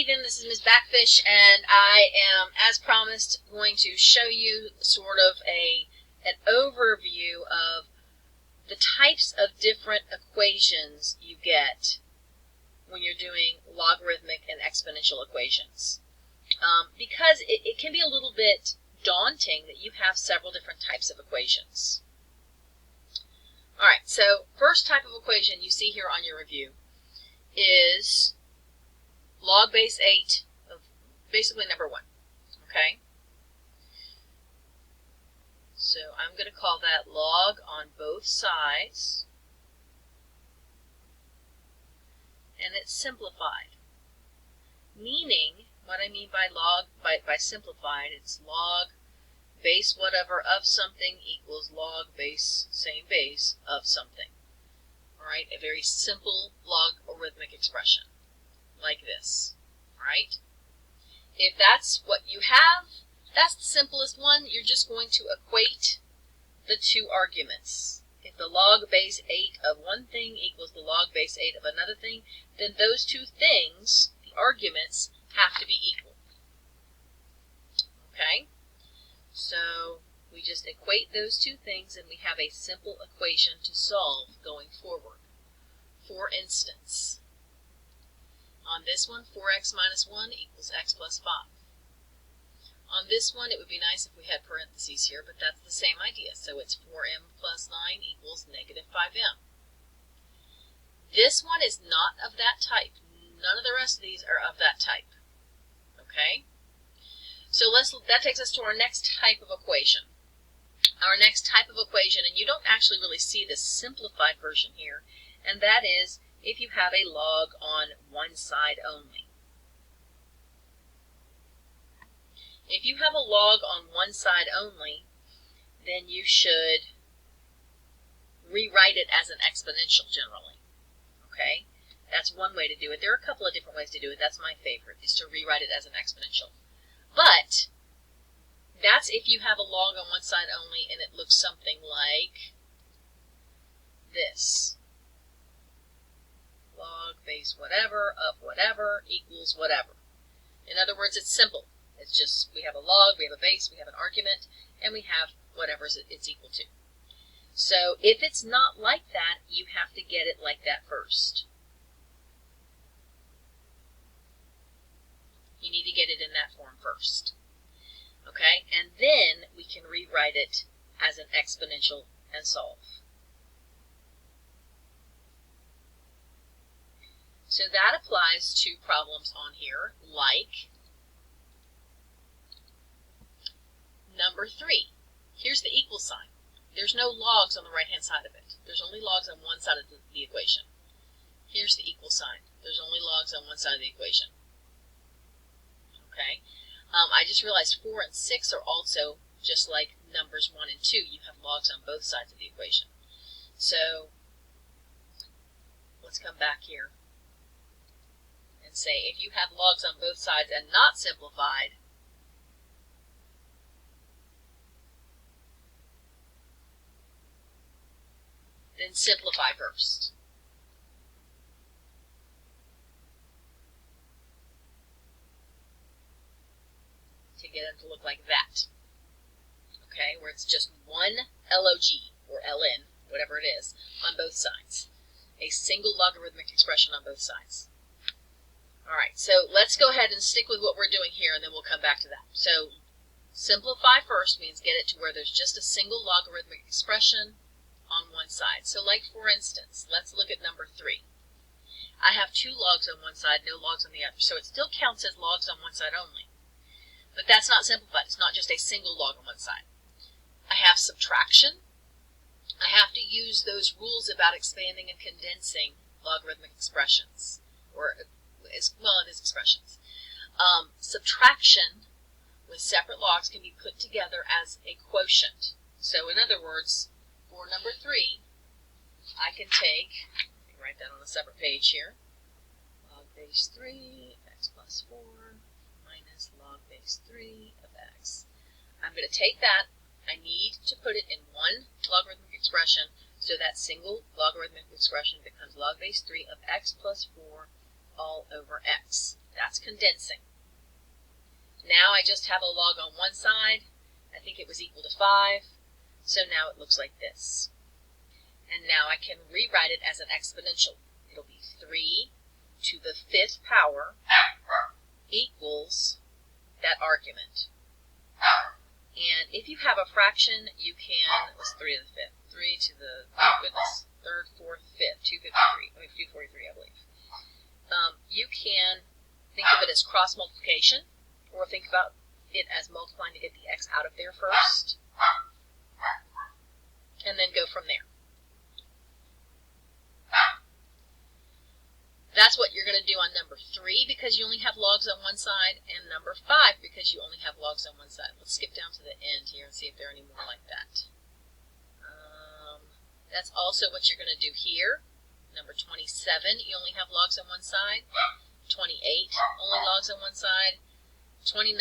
evening, this is Ms. Backfish, and I am, as promised, going to show you sort of an overview of the types of different equations you get when you're doing logarithmic and exponential equations. Because it can be a little bit daunting that you have several different types of equations. Alright, so first type of equation you see here on your review is log base 8 of basically number 1, okay? So I'm going to call that log on both sides, and it's simplified. Meaning, what I mean by log, by simplified, it's log base whatever of something equals log base, same base, of something. Alright, a very simple logarithmic expression, like this. Alright? If that's what you have, that's the simplest one. You're just going to equate the two arguments. If the log base 8 of one thing equals the log base 8 of another thing, then those two things, the arguments, have to be equal. Okay? So we just equate those two things and we have a simple equation to solve going forward. For instance, on this one, 4x minus 1 equals x plus 5. On this one, it would be nice if we had parentheses here, but that's the same idea. So it's 4m plus 9 equals negative 5m. This one is not of that type. None of the rest of these are of that type. Okay? So that takes us to our next type of equation. Our next type of equation, and you don't actually really see the simplified version here, and that is if you have a log on one side only. If you have a log on one side only, then you should rewrite it as an exponential generally. Okay? That's one way to do it. There are a couple of different ways to do it. That's my favorite, is to rewrite it as an exponential. But that's if you have a log on one side only and it looks something like this. Log base whatever of whatever equals whatever. In other words, it's simple. It's just we have a log, we have a base, we have an argument, and we have whatever it's equal to. So if it's not like that, you have to get it like that first. You need to get it in that form first. Okay? And then we can rewrite it as an exponential and solve. So that applies to problems on here like number 3. Here's the equal sign. There's no logs on the right-hand side of it. There's only logs on one side of the equation. Here's the equal sign. There's only logs on one side of the equation. Okay? I just realized 4 and 6 are also just like numbers 1 and 2. You have logs on both sides of the equation. So let's come back here and say if you have logs on both sides and not simplified, then simplify first. To get them to look like that. Okay, where it's just one log, or ln, whatever it is, on both sides. A single logarithmic expression on both sides. Alright, so let's go ahead and stick with what we're doing here, and then we'll come back to that. So, simplify first means get it to where there's just a single logarithmic expression on one side. So like, for instance, let's look at number 3. I have 2 logs on one side, no logs on the other. So it still counts as logs on one side only. But that's not simplified. It's not just a single log on one side. I have subtraction. I have to use those rules about expanding and condensing logarithmic expressions. Or, well, it is expressions. Subtraction with separate logs can be put together as a quotient. So in other words, for number 3, I can take, let me write that on a separate page here, log base 3, x plus 4, minus log base 3 of x. I'm going to take that. I need to put it in one logarithmic expression, so that single logarithmic expression becomes log base 3 of x plus 4 all over x. That's that's condensing. Now I just have a log on one side. I think it was equal to 5. So now it looks like this. And now I can rewrite it as an exponential. It'll be 3 to the 5th power equals that argument. And if you have a fraction, you can, what's 3 to the 5th? 3 to the, oh goodness, 3rd, 4th, 5th, 243, I believe. You can think of it as cross multiplication, or think about it as multiplying to get the x out of there first, and then go from there. That's what you're going to do on number 3 because you only have logs on one side, and number 5 because you only have logs on one side. Let's skip down to the end here and see if there are any more like that. That's also what you're going to do here. Number 27, you only have logs on one side. 28, only logs on one side. 29,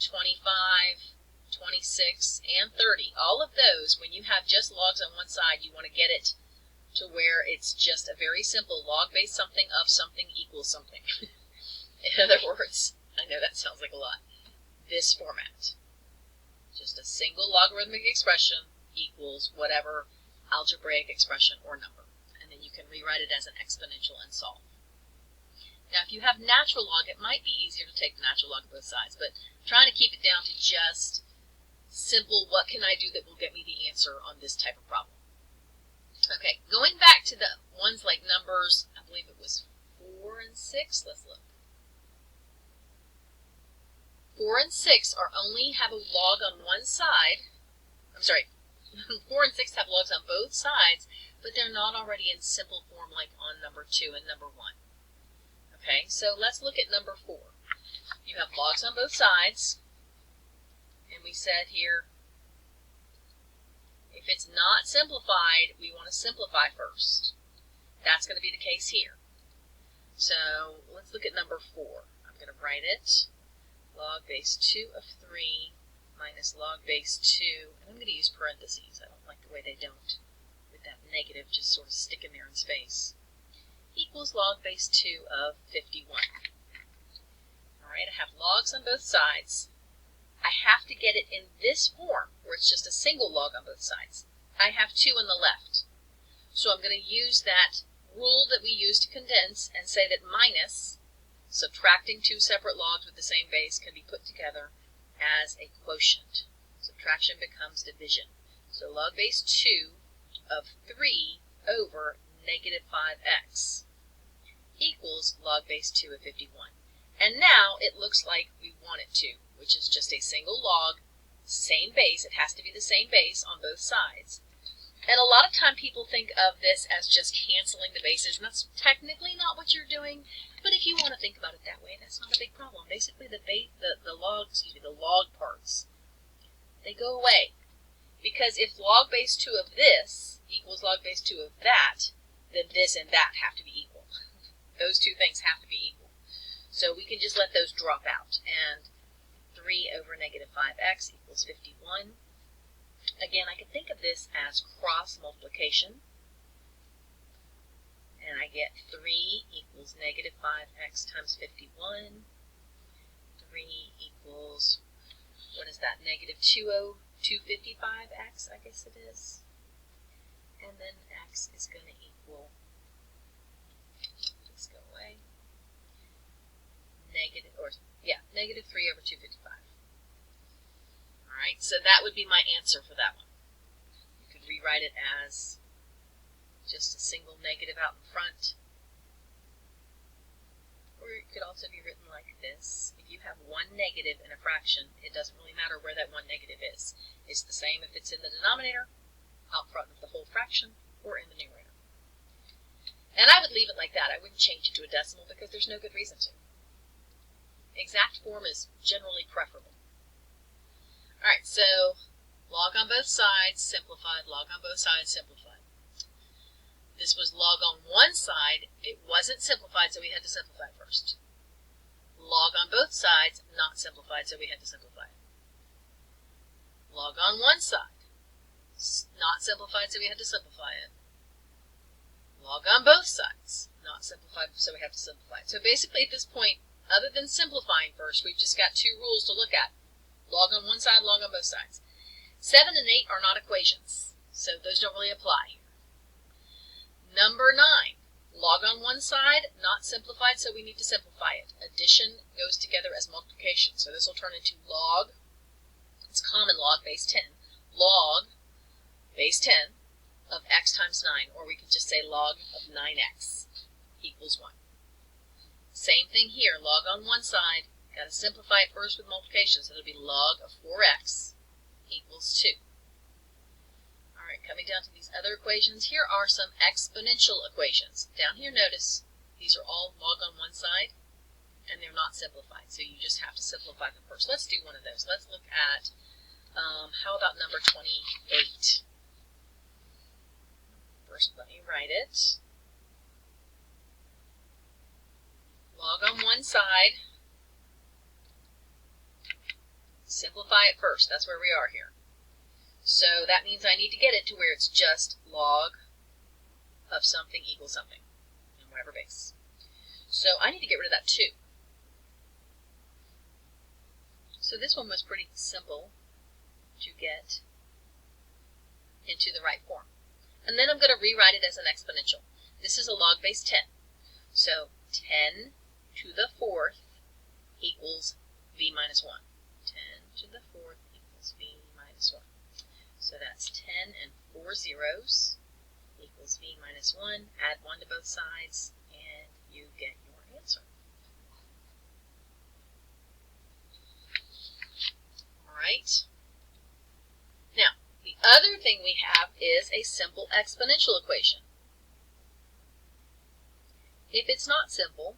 25, 26, and 30. All of those, when you have just logs on one side, you want to get it to where it's just a very simple log-based something of something equals something. In other words, I know that sounds like a lot. This format. Just a single logarithmic expression equals whatever algebraic expression or number. And then you can rewrite it as an exponential and solve. Now, if you have natural log, it might be easier to take the natural log of both sides, but trying to keep it down to just simple, what can I do that will get me the answer on this type of problem? Okay, going back to the ones like numbers, I believe it was 4 and 6. Let's look. 4 and 6 are only have a log on one side. I'm sorry, 4 and 6 have logs on both sides, but they're not already in simple form like on number 2 and number 1. Okay, so let's look at number 4. You have logs on both sides, and we said here, if it's not simplified, we want to simplify first. That's going to be the case here. So let's look at number 4. I'm going to write it. Log base 2 of 3 minus log base 2. And I'm going to use parentheses. I don't like the way they don't, with that negative just sort of sticking there in space. Equals log base 2 of 51. All right, I have logs on both sides. I have to get it in this form, where it's just a single log on both sides. I have 2 on the left. So I'm going to use that rule that we use to condense and say that minus, subtracting 2 separate logs with the same base, can be put together as a quotient. Subtraction becomes division. So log base 2 of 3 over negative 5x equals log base 2 of 51. And now it looks like we want it to, which is just a single log, same base. It has to be the same base on both sides. And a lot of time people think of this as just canceling the bases, and that's technically not what you're doing. But if you want to think about it that way, that's not a big problem. Basically, the log parts, they go away. Because if log base 2 of this equals log base 2 of that, then this and that have to be equal. Those two things have to be equal. So we can just let those drop out. And 3 over negative 5x equals 51. Again, I can think of this as cross multiplication. And I get 3 equals negative 5x times 51. 3 equals, what is that, negative 255x, I guess it is. And then x is going to equal, let's go away, negative 3 over 255. All right, so that would be my answer for that one. You could rewrite it as just a single negative out in front. Or it could also be written like this. If you have one negative in a fraction, it doesn't really matter where that one negative is. It's the same if it's in the denominator, out front of the whole fraction, or in the numerator. And I would leave it like that. I wouldn't change it to a decimal because there's no good reason to. Exact form is generally preferable. Alright, so log on both sides, simplified, log on both sides, simplified. This was log on one side, it wasn't simplified, so we had to simplify it first. Log on both sides, not simplified, so we had to simplify it. Log on one side, not simplified, so we had to simplify it. Log on both sides, not simplified, so we have to simplify it. So basically at this point, other than simplifying first, we've just got two rules to look at. Log on one side, log on both sides. 7 and 8 are not equations, so those don't really apply here. Number 9, log on one side, not simplified, so we need to simplify it. Addition goes together as multiplication, so this will turn into log, it's common log, base 10, log, base 10, of x times 9, or we could just say log of 9x equals 1. Same thing here, log on one side, got to simplify it first with multiplication, so it'll be log of 4x equals 2. Alright, coming down to these other equations, here are some exponential equations. Down here, notice, these are all log on one side, and they're not simplified, so you just have to simplify them first. Let's do one of those. Let's look at, how about number 28? First, let me write it. Log on one side. Simplify it first. That's where we are here. So that means I need to get it to where it's just log of something equals something in whatever base. So I need to get rid of that 2. So this one was pretty simple to get into the right form. And then I'm going to rewrite it as an exponential. This is a log base 10. So 10 to the 4th equals v minus 1. 10 to the 4th equals v minus 1. So that's 10 and 4 zeros equals v minus 1. Add 1 to both sides, and you get your answer. All right. Now, the other thing we have is a simple exponential equation. If it's not simple,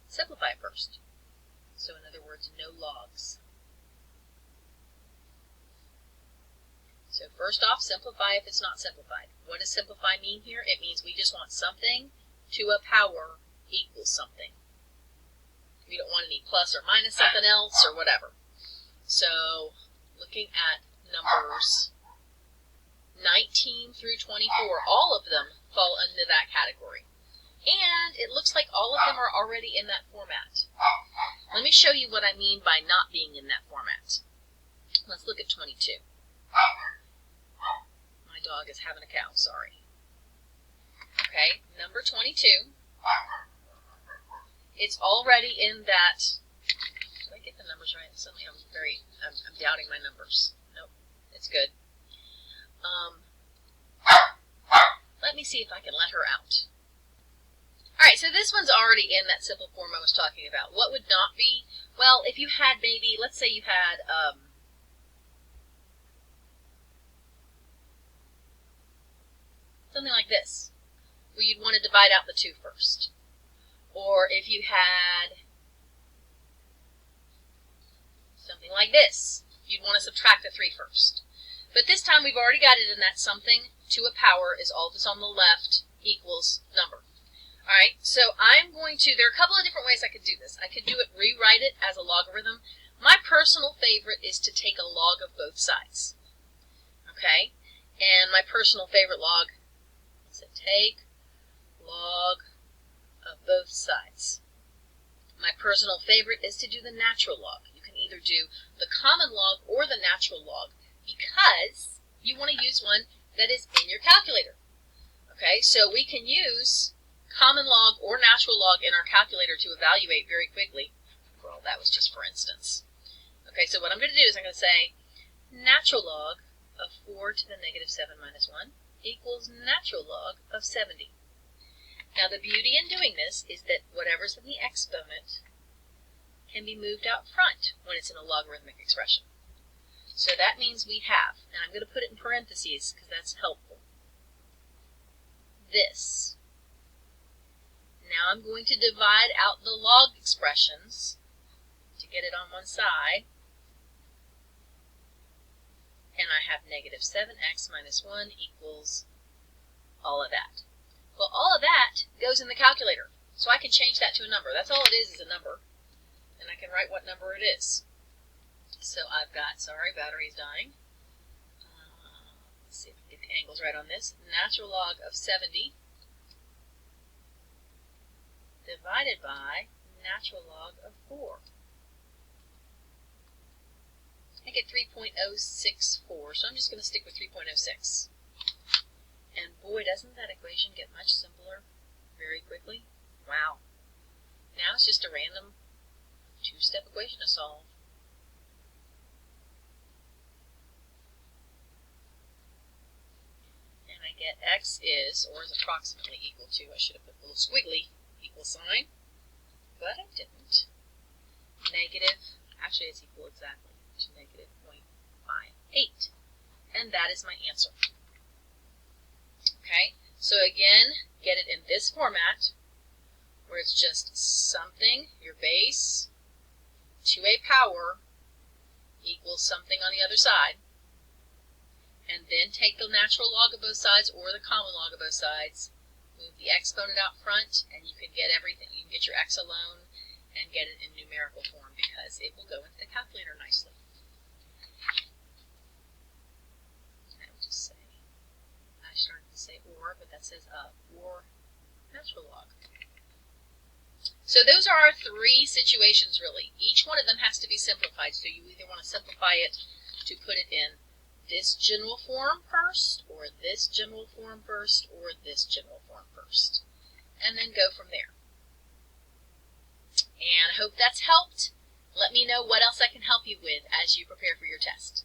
simplify it first. So in other words, no logs. So first off, simplify if it's not simplified. What does simplify mean here? It means we just want something to a power equals something. We don't want any plus or minus something else or whatever. So looking at numbers 19 through 24, all of them fall under that category. And it looks like all of them are already in that format. Let me show you what I mean by not being in that format. Let's look at 22. My dog is having a cow, sorry. Okay, number 22. It's already in that. Did I get the numbers right? Suddenly I'm doubting my numbers. Nope, it's good. Let me see if I can let her out. Alright, so this one's already in that simple form I was talking about. What would not be? Well, if you had maybe, let's say you had something like this, where you'd want to divide out the 2 first. Or if you had something like this, you'd want to subtract the 3 first. But this time we've already got it in that something to a power is all that's on the left equals number. Alright, so I'm going to, there are a couple of different ways I could do this. I could do it, rewrite it as a logarithm. My personal favorite is to take a log of both sides. Okay, and my personal favorite log is to take log of both sides. My personal favorite is to do the natural log. You can either do the common log or the natural log because you want to use one that is in your calculator. Okay, so we can use common log or natural log in our calculator to evaluate very quickly. Well, that was just for instance. Okay, so what I'm going to do is I'm going to say natural log of 4 to the negative 7 minus 1 equals natural log of 70. Now the beauty in doing this is that whatever's in the exponent can be moved out front when it's in a logarithmic expression. So that means we have, and I'm going to put it in parentheses because that's helpful, this. Now I'm going to divide out the log expressions to get it on one side. And I have negative 7x minus 1 equals all of that. Well, all of that goes in the calculator, so I can change that to a number. That's all it is a number. And I can write what number it is. So I've got, sorry, battery's dying. Let's see if I can get the angles right on this. Natural log of 70 divided by natural log of 4. I get 3.064, so I'm just going to stick with 3.06. And boy, doesn't that equation get much simpler very quickly? Wow. Now it's just a random two-step equation to solve. And I get x is, or is approximately equal to, I should have put a little squiggly equal sign, but I didn't. Negative, actually it's equal exactly to negative 0.58. And that is my answer. Okay, so again, get it in this format, where it's just something, your base, to a power, equals something on the other side. And then take the natural log of both sides or the common log of both sides, move the exponent out front, and you can get everything. You can get your x alone and get it in numerical form because it will go into the calculator nicely. I would just say, I started to say or, but that says or natural log. So those are our three situations really. Each one of them has to be simplified, so you either want to simplify it to put it in this general form first, or this general form first, or this general form first, and then go from there. And I hope that's helped. Let me know what else I can help you with as you prepare for your test.